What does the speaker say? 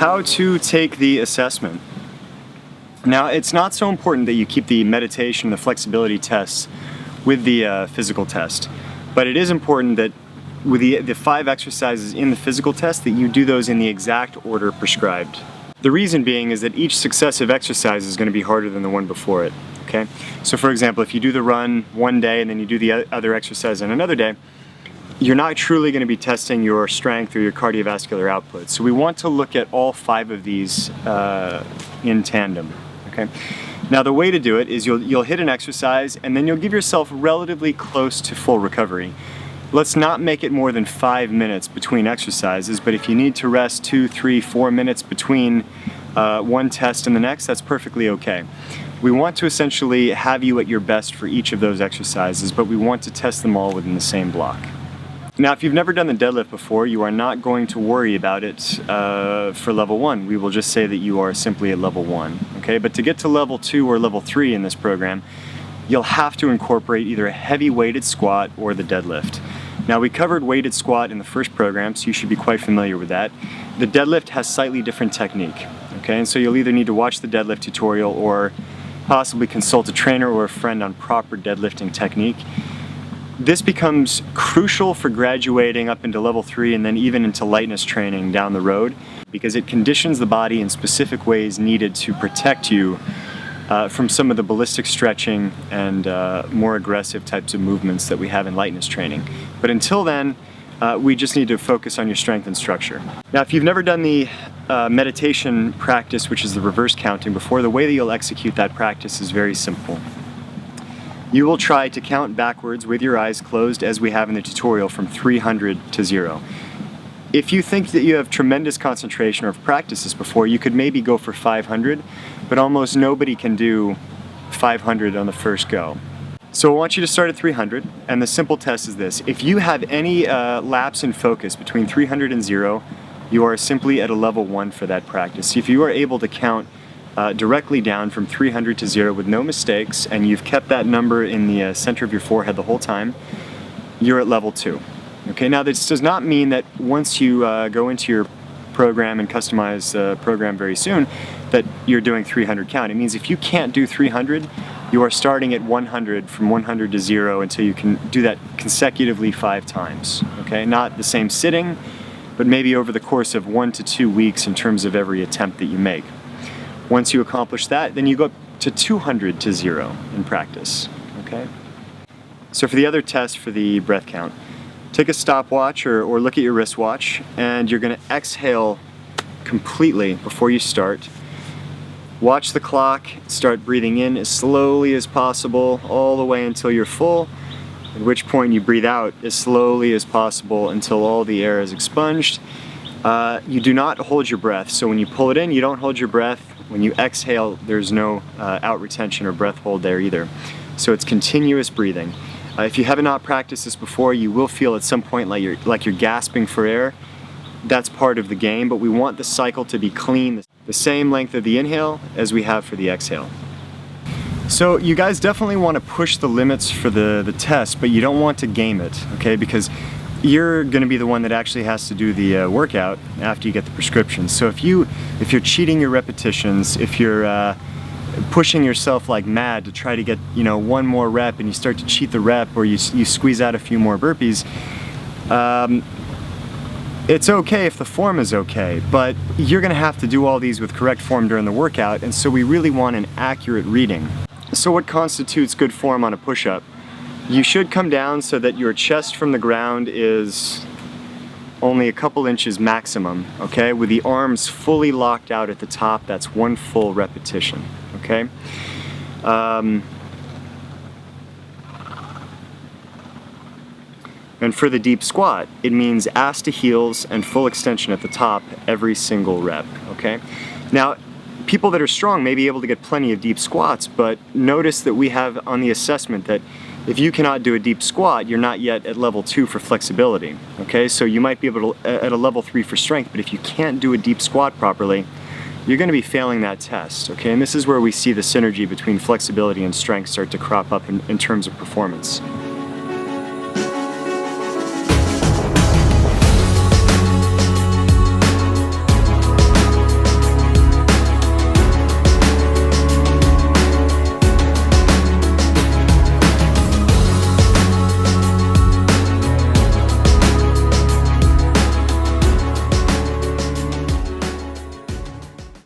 How to take the assessment. Now, it's not so important that you keep the meditation, the flexibility tests with the physical test, but it is important that with the 5 exercises in the physical test that you do those in the exact order prescribed. The reason being is that each successive exercise is going to be harder than the one before it. Okay? So for example, if you do the run one day and then you do the other exercise on another day, you're not truly going to be testing your strength or your cardiovascular output. So we want to look at all 5 of these in tandem. Okay? Now the way to do it is you'll hit an exercise and then you'll give yourself relatively close to full recovery. Let's not make it more than 5 minutes between exercises, but if you need to rest 2, 3, 4 minutes between one test and the next, that's perfectly okay. We want to essentially have you at your best for each of those exercises, but we want to test them all within the same block. Now, if you've never done the deadlift before, you are not going to worry about it for level 1. We will just say that you are simply at level 1. Okay? But to get to level 2 or level 3 in this program, you'll have to incorporate either a heavy weighted squat or the deadlift. Now, we covered weighted squat in the first program, so you should be quite familiar with that. The deadlift has slightly different technique. Okay? And so you'll either need to watch the deadlift tutorial or possibly consult a trainer or a friend on proper deadlifting technique. This becomes crucial for graduating up into level 3 and then even into lightness training down the road, because it conditions the body in specific ways needed to protect you from some of the ballistic stretching and more aggressive types of movements that we have in lightness training. But until then, we just need to focus on your strength and structure. Now, if you've never done the meditation practice, which is the reverse counting before, the way that you'll execute that practice is very simple. You will try to count backwards with your eyes closed, as we have in the tutorial, from 300 to 0. If you think that you have tremendous concentration or have practiced this before, you could maybe go for 500, but almost nobody can do 500 on the first go. So I want you to start at 300, and the simple test is this. If you have any lapse in focus between 300 and 0, you are simply at a level 1 for that practice. If you are able to count directly down from 300 to 0 with no mistakes, and you've kept that number in the center of your forehead the whole time, you're at level 2. Okay, now this does not mean that once you go into your program and customize the program very soon that you're doing 300 count. It means if you can't do 300, you are starting at 100, from 100 to 0, until you can do that consecutively 5 times. Okay, not the same sitting, but maybe over the course of 1 to 2 weeks in terms of every attempt that you make. Once you accomplish that, then you go up to 200 to 0 in practice. Okay? So for the other test, for the breath count, take a stopwatch or look at your wristwatch, and you're going to exhale completely before you start. Watch the clock, start breathing in as slowly as possible all the way until you're full, at which point you breathe out as slowly as possible until all the air is expunged. You do not hold your breath, so when you pull it in, you don't hold your breath. When you exhale, there's no out retention or breath hold there either. So it's continuous breathing. If you have not practiced this before, you will feel at some point like you're gasping for air. That's part of the game, but we want the cycle to be clean, the same length of the inhale as we have for the exhale. So you guys definitely want to push the limits for the test, but you don't want to game it, okay? Because you're going to be the one that actually has to do the workout after you get the prescription. So if you're cheating your repetitions, if you're pushing yourself like mad to try to get, one more rep, and you start to cheat the rep, or you squeeze out a few more burpees, it's okay if the form is okay, but you're going to have to do all these with correct form during the workout, and so we really want an accurate reading. So what constitutes good form on a push-up? You should come down so that your chest from the ground is only a couple inches maximum, okay? With the arms fully locked out at the top, that's 1 full repetition, okay? And for the deep squat, it means ass to heels and full extension at the top every single rep, okay? Now, people that are strong may be able to get plenty of deep squats, but notice that we have on the assessment that if you cannot do a deep squat, you're not yet at level 2 for flexibility, okay? So you might be able to at a level 3 for strength, but if you can't do a deep squat properly, you're going to be failing that test, okay? And this is where we see the synergy between flexibility and strength start to crop up in terms of performance.